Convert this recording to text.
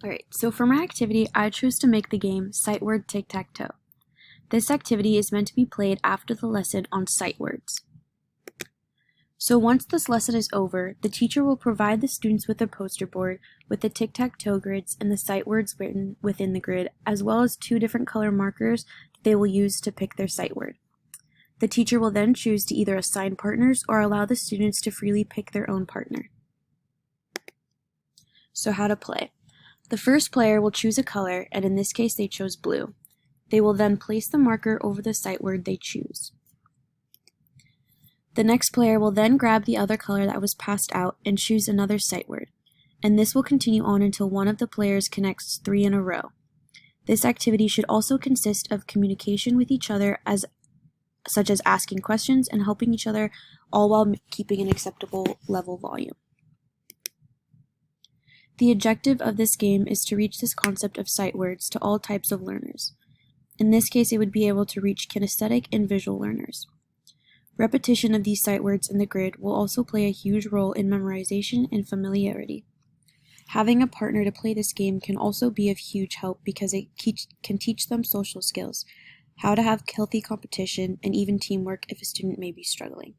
Alright, so for my activity, I chose to make the game Sight Word Tic-Tac-Toe. This activity is meant to be played after the lesson on sight words. So once this lesson is over, the teacher will provide the students with a poster board with the tic-tac-toe grids and the sight words written within the grid, as well as 2 different color markers that they will use to pick their sight word. The teacher will then choose to either assign partners or allow the students to freely pick their own partner. So how to play. The first player will choose a color, and in this case they chose blue. They will then place the marker over the sight word they choose. The next player will then grab the other color that was passed out and choose another sight word, and this will continue on until one of the players connects 3 in a row. This activity should also consist of communication with each other, such as asking questions and helping each other, all while keeping an acceptable level volume. The objective of this game is to reach this concept of sight words to all types of learners. In this case, it would be able to reach kinesthetic and visual learners. Repetition of these sight words in the grid will also play a huge role in memorization and familiarity. Having a partner to play this game can also be of huge help because it can teach them social skills, how to have healthy competition, and even teamwork if a student may be struggling.